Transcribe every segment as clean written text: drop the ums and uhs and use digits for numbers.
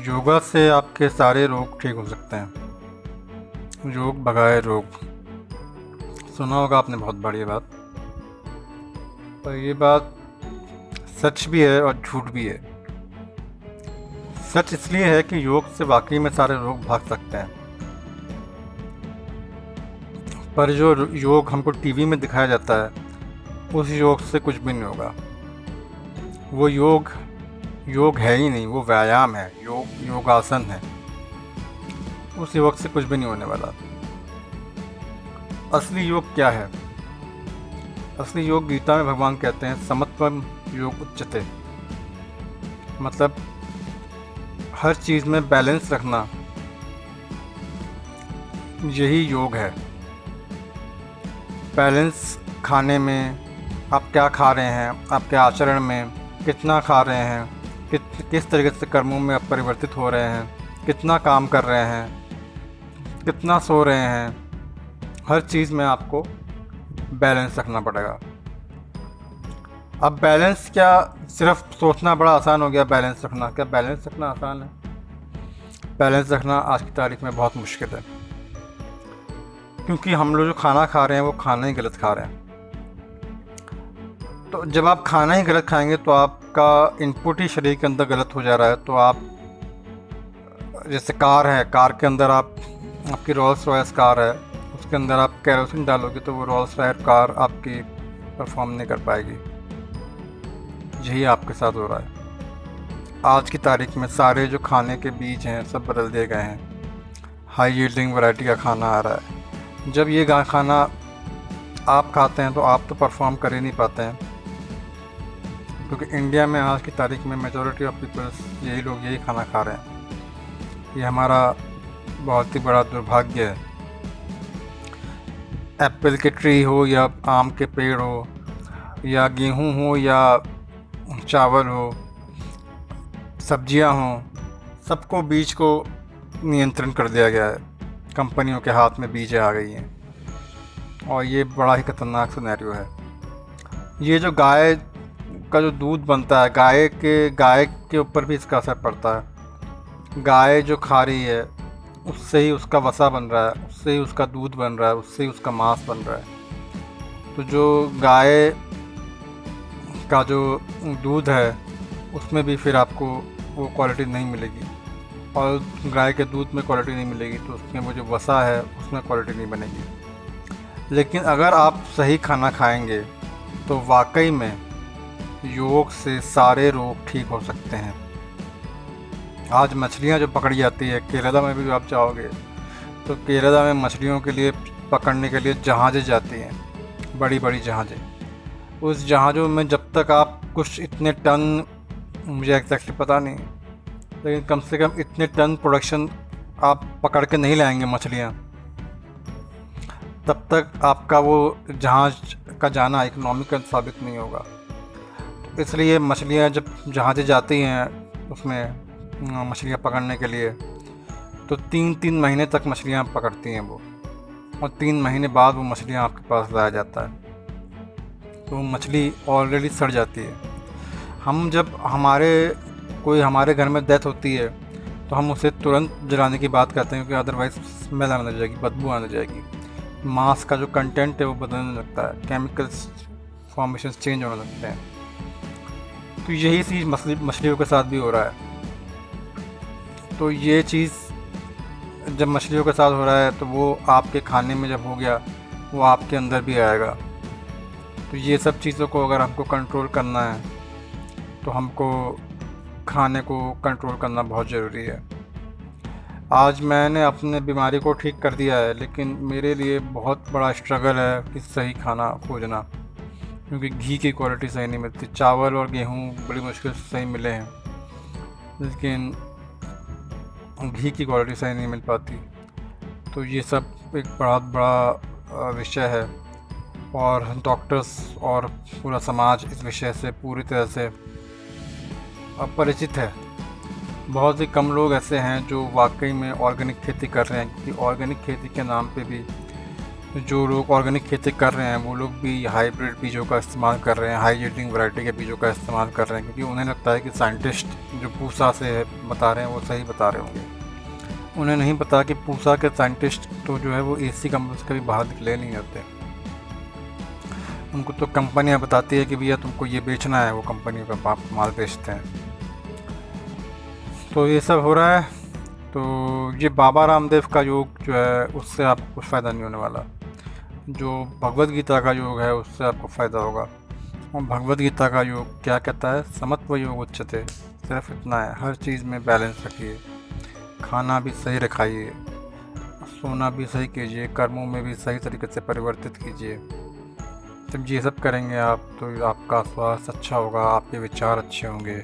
योगा से आपके सारे रोग ठीक हो सकते हैं। योग भगाए रोग, सुना होगा आपने बहुत बढ़िया बात। पर ये बात सच भी है और झूठ भी है। सच इसलिए है कि योग से वाकई में सारे रोग भाग सकते हैं, पर जो योग हमको टीवी में दिखाया जाता है उस योग से कुछ भी नहीं होगा। वो योग योग है ही नहीं, वो व्यायाम है, योगासन है। उस योग से कुछ भी नहीं होने वाला। असली योग क्या है? असली योग गीता में भगवान कहते हैं समत्वम योग उच्यते, मतलब हर चीज़ में बैलेंस रखना, यही योग है। बैलेंस खाने में, आप क्या खा रहे हैं, आपके आचरण में कितना खा रहे हैं, किस तरीके से कर्मों में आप परिवर्तित हो रहे हैं, कितना काम कर रहे हैं, कितना सो रहे हैं, हर चीज़ में आपको बैलेंस रखना पड़ेगा। अब बैलेंस क्या, सिर्फ सोचना बड़ा आसान हो गया बैलेंस रखना? क्या बैलेंस रखना आसान है? बैलेंस रखना आज की तारीख में बहुत मुश्किल है, क्योंकि हम लोग जो खाना खा रहे हैं वो खाना ही गलत खा रहे हैं। तो जब आप खाना ही गलत खाएंगे तो आपका इनपुट ही शरीर के अंदर गलत हो जा रहा है। तो आप, जैसे कार है, कार के अंदर आपकी रोल्स रॉयस कार है, उसके अंदर आप कैरोसिन डालोगे तो वो रोल्स रॉयस कार आपकी परफॉर्म नहीं कर पाएगी। यही आपके साथ हो रहा है। आज की तारीख में सारे जो खाने के बीज हैं सब बदल दिए गए हैं। हाई यील्डिंग वैरायटी का खाना आ रहा है। जब ये खाना आप खाते हैं तो आप तो परफॉर्म कर ही नहीं पाते हैं, क्योंकि इंडिया में आज की तारीख में मेजॉरिटी ऑफ पीपल्स यही लोग यही खाना खा रहे हैं। ये हमारा बहुत ही बड़ा दुर्भाग्य है। एप्पल के ट्री हो या आम के पेड़ हो या गेहूं हो या चावल हो, सब्जियां हों, सबको बीज को नियंत्रण कर दिया गया है। कंपनियों के हाथ में बीजें आ गई हैं, और ये बड़ा ही खतरनाक सिनेरियो है। ये जो गाय का जो दूध बनता है, गाय के ऊपर भी इसका असर पड़ता है। गाय जो खा रही है उससे ही उसका वसा बन रहा है, उससे ही उसका दूध बन रहा है, उससे ही उसका मांस बन रहा है। तो जो गाय का जो दूध है उसमें भी फिर आपको वो क्वालिटी नहीं मिलेगी, और गाय के दूध में क्वालिटी नहीं मिलेगी तो उसमें वो जो वसा है उसमें क्वालिटी नहीं बनेगी। लेकिन अगर आप सही खाना खाएंगे तो वाकई में योग से सारे रोग ठीक हो सकते हैं। आज मछलियां जो पकड़ी जाती है, केरला में भी आप जाओगे तो केरला में मछलियों के लिए पकड़ने के लिए जहाज़ें जाती हैं, बड़ी बड़ी जहाज़ें। उस जहाज़ों में जब तक आप कुछ इतने टन, मुझे एग्जैक्टली पता नहीं, लेकिन कम से कम इतने टन प्रोडक्शन आप पकड़ के नहीं लाएंगे मछलियाँ, तब तक आपका वो जहाज़ का जाना इकोनॉमिकल साबित नहीं होगा। तो इसलिए मछलियाँ जब जहाज़ें जाती हैं उसमें मछलियाँ पकड़ने के लिए, तो 3-3 महीने तक मछलियाँ पकड़ती हैं वो, और 3 महीने बाद वो मछलियाँ आपके पास लाया जाता है। तो मछली ऑलरेडी सड़ जाती है। हम जब हमारे घर में डेथ होती है तो हम उसे तुरंत जलाने की बात करते हैं, क्योंकि अदरवाइज़ स्मेल आने लग जाएगी, बदबू आने जाएगी, मांस का जो कंटेंट है वो बदलने लगता है, केमिकल्स फॉर्मेशन चेंज होने लगते हैं। तो यही चीज़ मछलियों के साथ भी हो रहा है। तो ये चीज़ जब मछलियों के साथ हो रहा है तो वो आपके खाने में जब हो गया वो आपके अंदर भी आएगा। तो ये सब चीज़ों को अगर हमको कंट्रोल करना है तो हमको खाने को कंट्रोल करना बहुत ज़रूरी है। आज मैंने अपने बीमारी को ठीक कर दिया है, लेकिन मेरे लिए बहुत बड़ा स्ट्रगल है कि सही खाना खोजना, क्योंकि घी की क्वालिटी सही नहीं मिलती। चावल और गेहूँ बड़ी मुश्किल से सही मिले हैं, लेकिन घी की क्वालिटी सही नहीं मिल पाती। तो ये सब एक बहुत बड़ा विषय है, और डॉक्टर्स और पूरा समाज इस विषय से पूरी तरह से अपरिचित है। बहुत ही कम लोग ऐसे हैं जो वाकई में ऑर्गेनिक खेती कर रहे हैं, क्योंकि ऑर्गेनिक खेती के नाम पे भी जो लोग ऑर्गेनिक खेती कर रहे हैं वो लोग भी हाइब्रिड बीजों का इस्तेमाल कर रहे हैं, हाई यील्डिंग वैरायटी के बीजों का इस्तेमाल कर रहे हैं, क्योंकि उन्हें लगता है कि साइंटिस्ट जो पूसा से बता रहे हैं वो सही बता रहे होंगे। उन्हें नहीं पता कि पूसा के साइंटिस्ट तो जो है वो एसी कंपनी से कभी बाहर निकले नहीं जाते। उनको तो कंपनियां बताती है कि भैया तुमको ये बेचना है, वो कंपनियों का बाप माल बेचते हैं। तो ये सब हो रहा है। तो ये बाबा रामदेव का योग जो है उससे आपको कुछ फ़ायदा नहीं होने वाला। जो भगवत गीता का योग है उससे आपको फ़ायदा होगा। और भगवत गीता का योग क्या कहता है? समत्व योग उच्चते। सिर्फ इतना है, हर चीज़ में बैलेंस रखिए, खाना भी सही रखाइए, सोना भी सही कीजिए, कर्मों में भी सही तरीके से परिवर्तित कीजिए। जब ये सब करेंगे आप तो आपका स्वास्थ्य अच्छा होगा, आपके विचार अच्छे होंगे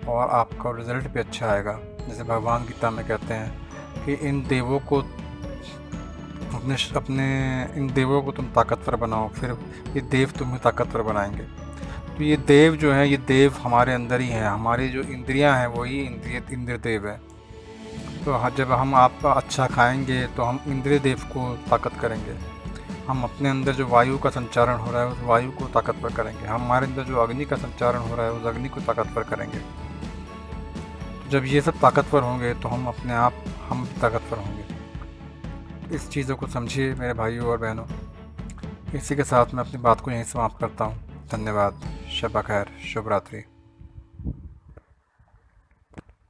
और आपका रिज़ल्ट भी अच्छा आएगा। जैसे भगवान गीता में कहते हैं कि इन देवों को अपने इन देवों को तुम ताकतवर बनाओ, फिर ये देव तुम्हें ताकतवर बनाएंगे। तो ये देव जो हैं, ये देव हमारे अंदर ही हैं। हमारी जो इंद्रियां हैं वही इंद्रिय देव है। तो जब हम आपका अच्छा खाएंगे तो हम इंद्रिय देव को ताकत करेंगे। हम अपने अंदर जो वायु का संचारण हो रहा है उस वायु को ताकतवर करेंगे। हमारे अंदर जो अग्नि का संचारण हो रहा है उस अग्नि को ताकतवर करेंगे। तो जब ये सब ताकतवर होंगे तो हम अपने आप हम ताकतवर होंगे। इस चीज़ों को समझिए मेरे भाइयों और बहनों। इसी के साथ मैं अपनी बात को यहीं समाप्त करता हूँ। धन्यवाद। शब खैर, शुभ रात्रि।